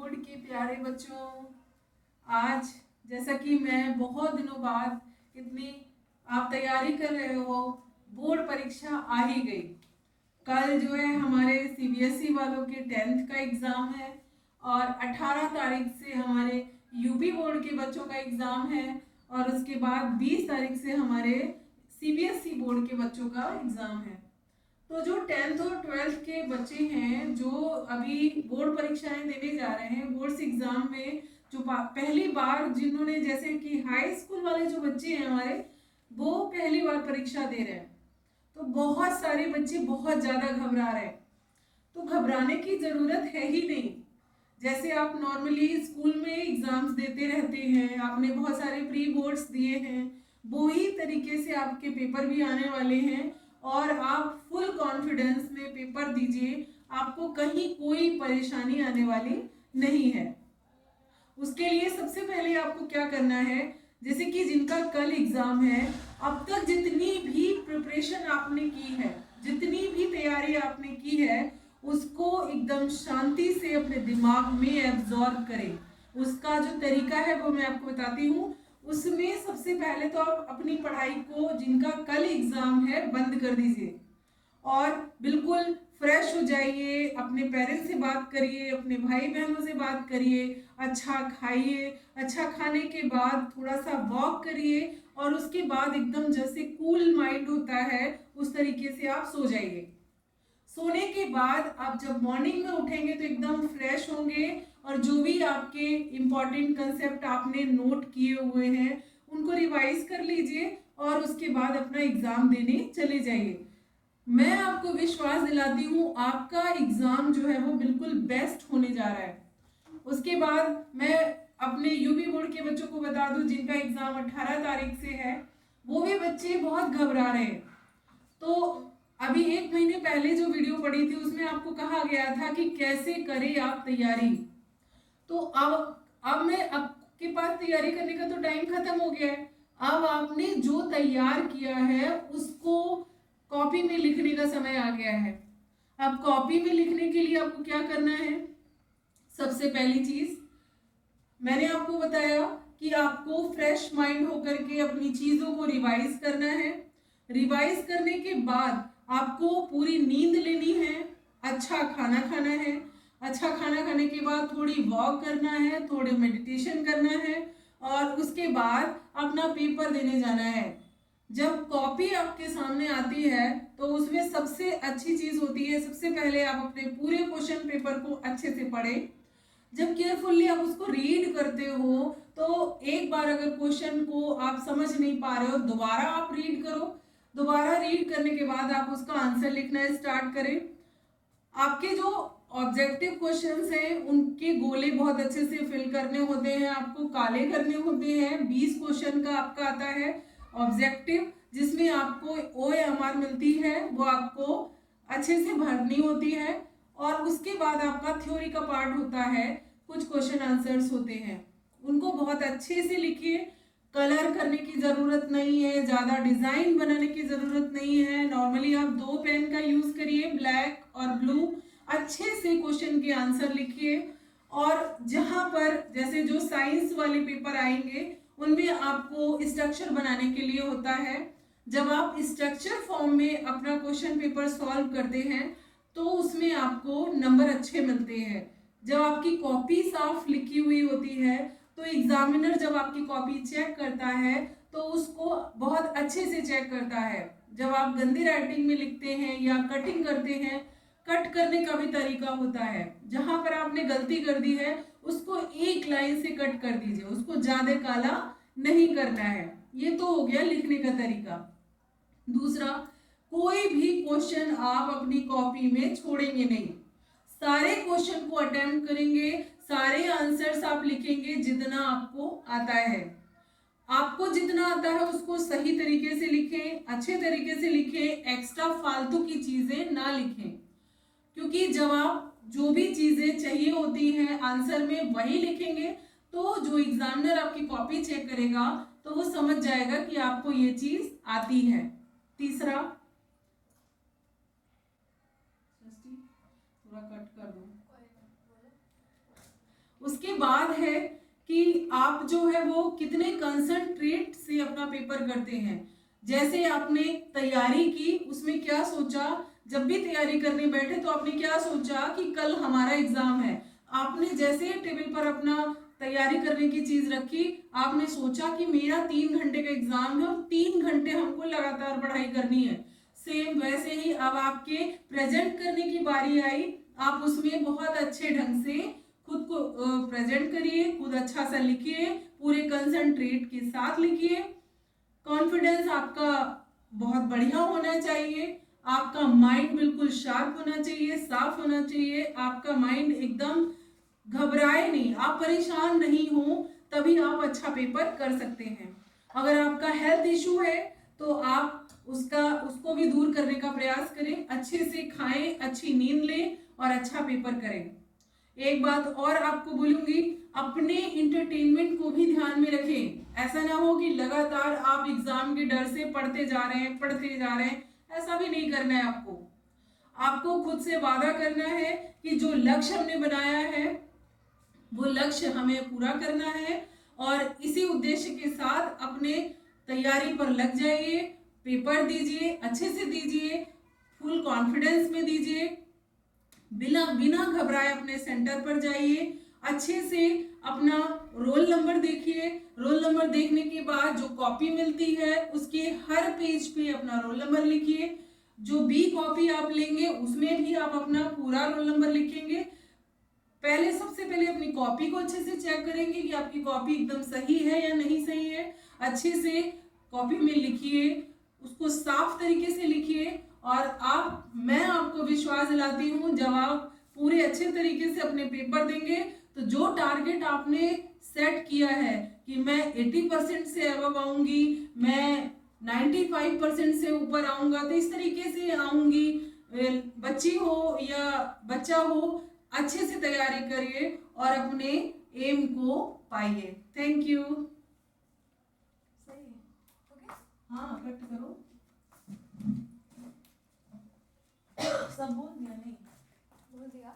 Board के प्यारे बच्चों, आज जैसा कि मैं बहुत दिनों बाद इतनी आप तैयारी कर रहे हो, बोर्ड परीक्षा आ ही गई। कल जो है हमारे सीबीएसई वालों के 10th का एग्ज़ाम है और 18 तारीख से हमारे यूपी बोर्ड के बच्चों का एग्ज़ाम है और उसके बाद 20 तारीख से हमारे सीबीएसई बोर्ड के बच्चों का एग्ज़ाम है। तो जो 10th और 12th के बच्चे हैं जो अभी बोर्ड परीक्षाएं देने जा रहे हैं, बोर्ड्स एग्जाम में जो पहली बार जिन्होंने, जैसे कि हाई स्कूल वाले जो बच्चे हैं हमारे, वो पहली बार परीक्षा दे रहे हैं, तो बहुत सारे बच्चे बहुत ज़्यादा घबरा रहे हैं। तो घबराने की ज़रूरत है ही नहीं। जैसे आप नॉर्मली स्कूल में एग्जाम्स देते रहते हैं, आपने बहुत सारे प्री बोर्ड्स दिए हैं, वो ही तरीके से आपके पेपर भी आने वाले हैं और आप फुल कॉन्फिडेंस में पेपर दीजिए, आपको कहीं कोई परेशानी आने वाली नहीं है। उसके लिए सबसे पहले आपको क्या करना है, जैसे कि जिनका कल एग्जाम है, अब तक जितनी भी प्रिपरेशन आपने की है, जितनी भी तैयारी आपने की है, उसको एकदम शांति से अपने दिमाग में एब्जॉर्ब करें। उसका जो तरीका है वो मैं आपको बताती हूँ। उसमें सबसे पहले तो आप अपनी पढ़ाई को, जिनका कल एग्जाम है, बंद कर दीजिए और बिल्कुल फ्रेश हो जाइए। अपने पेरेंट्स से बात करिए, अपने भाई बहनों से बात करिए, अच्छा खाइए, अच्छा खाने के बाद थोड़ा सा वॉक करिए और उसके बाद एकदम जैसे कूल माइंड होता है उस तरीके से आप सो जाइए। सोने के बाद आप जब मॉर्निंग में उठेंगे तो एकदम फ्रेश होंगे और जो भी आपके इम्पॉर्टेंट कंसेप्ट आपने नोट किए हुए हैं उनको रिवाइज कर लीजिए और उसके बाद अपना एग्जाम देने चले जाइए। मैं आपको विश्वास दिलाती हूँ आपका एग्जाम जो है वो बिल्कुल बेस्ट होने जा रहा है। उसके बाद मैं अपने यूपी बोर्ड के बच्चों को बता दूं जिनका एग्जाम 18 तारीख से है, वो भी बच्चे बहुत घबरा रहे हैं। तो अभी 1 महीने पहले जो वीडियो पड़ी थी उसमें आपको कहा गया था कि कैसे करें आप तैयारी। तो अब मैं, आपके पास तैयारी करने का तो टाइम खत्म हो गया है। अब आपने जो तैयार किया है उसको कॉपी में लिखने का समय आ गया है। अब कॉपी में लिखने के लिए आपको क्या करना है, सबसे पहली चीज मैंने आपको बताया कि आपको फ्रेश माइंड होकर के अपनी चीजों को रिवाइज करना है। रिवाइज करने के बाद आपको पूरी नींद लेनी है, अच्छा खाना खाना है, अच्छा खाना खाने के बाद थोड़ी वॉक करना है, थोड़े मेडिटेशन करना है और उसके बाद अपना पेपर देने जाना है। जब कॉपी आपके सामने आती है तो उसमें सबसे अच्छी चीज होती है, सबसे पहले आप अपने पूरे क्वेश्चन पेपर को अच्छे से पढ़ें। जब केयरफुली आप उसको रीड करते हो तो एक बार अगर क्वेश्चन को आप समझ नहीं पा रहे हो, दोबारा आप रीड करो। दोबारा रीड करने के बाद आप उसका आंसर लिखना स्टार्ट करें। आपके जो ऑब्जेक्टिव क्वेश्चंस हैं उनके गोले बहुत अच्छे से फिल करने होते हैं, आपको काले करने होते हैं। 20 क्वेश्चन का आपका आता है ऑब्जेक्टिव, जिसमें आपको OMR मिलती है, वो आपको अच्छे से भरनी होती है और उसके बाद आपका थ्योरी का पार्ट होता है, कुछ क्वेश्चन आंसर्स होते हैं, उनको बहुत अच्छे से लिखिए। कलर करने की ज़रूरत नहीं है, ज़्यादा डिज़ाइन बनाने की ज़रूरत नहीं है। नॉर्मली आप 2 पेन का यूज़ करिए, ब्लैक और ब्लू। अच्छे से क्वेश्चन के आंसर लिखिए और जहाँ पर जैसे जो साइंस वाले पेपर आएंगे उनमें आपको स्ट्रक्चर बनाने के लिए होता है। जब आप स्ट्रक्चर फॉर्म में अपना क्वेश्चन पेपर सॉल्व करते हैं तो उसमें आपको नंबर अच्छे मिलते हैं। जब आपकी कॉपी साफ लिखी हुई होती है तो एग्जामिनर जब आपकी कॉपी चेक करता है तो उसको बहुत अच्छे से चेक करता है। जब आप गंदी राइटिंग में लिखते हैं या कटिंग करते हैं, कट करने का भी तरीका होता है, जहां पर आपने गलती कर दी है उसको एक लाइन से कट कर दीजिए, उसको ज्यादा काला नहीं करना है। ये तो हो गया लिखने का तरीका। दूसरा, कोई भी क्वेश्चन आप अपनी कॉपी में छोड़ेंगे नहीं, सारे क्वेश्चन को अटेम्प्ट करेंगे, सारे आंसर्स आप लिखेंगे जितना आपको आता है। आपको जितना आता है उसको सही तरीके से लिखें, अच्छे तरीके से लिखें, एक्स्ट्रा फालतू की चीजें ना लिखें, क्योंकि जब आप जो भी चीजें चाहिए होती हैं आंसर में वही लिखेंगे तो जो एग्जामिनर आपकी कॉपी चेक करेगा तो वो समझ जाएगा कि आपको ये चीज आती है। तीसरा, थोड़ा कट कर दो। उसके बाद है कि आप जो है वो कितने कंसंट्रेट से अपना पेपर करते हैं। जैसे आपने तैयारी की, उसमें क्या सोचा, जब भी तैयारी करने बैठे तो आपने क्या सोचा कि कल हमारा एग्जाम है। आपने जैसे टेबल पर अपना तैयारी करने की चीज रखी, आपने सोचा कि मेरा 3 घंटे का एग्जाम है और 3 घंटे हमको लगातार पढ़ाई करनी है। सेम वैसे ही अब आपके प्रेजेंट करने की बारी आई, आप उसमें बहुत अच्छे ढंग से खुद को प्रेजेंट करिए, खुद अच्छा सा लिखिए, पूरे कंसंट्रेट के साथ लिखिए। कॉन्फिडेंस आपका बहुत बढ़िया होना चाहिए, आपका माइंड बिल्कुल शार्प होना चाहिए, साफ होना चाहिए, आपका माइंड एकदम घबराए नहीं, आप परेशान नहीं हो, तभी आप अच्छा पेपर कर सकते हैं। अगर आपका हेल्थ इशू है तो आप उसको भी दूर करने का प्रयास करें, अच्छे से खाएं, अच्छी नींद लें और अच्छा पेपर करें। एक बात और आपको बोलूंगी, अपने इंटरटेनमेंट को भी ध्यान में रखें। ऐसा ना हो कि लगातार आप एग्जाम के डर से पढ़ते जा रहे हैं, ऐसा भी नहीं करना है। आपको खुद से वादा करना है कि जो लक्ष्य हमने बनाया है वो लक्ष्य हमें पूरा करना है, और इसी उद्देश्य के साथ अपने तैयारी पर लग जाइए, पेपर दीजिए, अच्छे से दीजिए, फुल कॉन्फिडेंस में दीजिए, बिना घबराए अपने सेंटर पर जाइए, अच्छे से अपना रोल नंबर देखिए। रोल नंबर देखने के बाद जो कॉपी मिलती है उसके हर पेज पे अपना रोल नंबर लिखिए। जो बी कॉपी आप लेंगे उसमें भी आप अपना पूरा रोल नंबर लिखेंगे। सबसे पहले अपनी कॉपी को अच्छे से चेक करेंगे कि आपकी कॉपी एकदम सही है या नहीं सही है। अच्छे से कॉपी में लिखिए, उसको साफ तरीके से लिखिए, और मैं आपको विश्वास दिलाती हूँ, जब आप पूरे अच्छे तरीके से अपने पेपर देंगे तो जो टारगेट आपने सेट किया है कि मैं 80% से अबव आऊंगी, मैं 95% से ऊपर आऊंगा, तो इस तरीके से आऊंगी। बच्ची हो या बच्चा हो, अच्छे से तैयारी करिए और अपने एम को पाइए। Thank you. सही है, ओके, हाँ कट करो, सब बोल दिया नहीं? बोल दिया।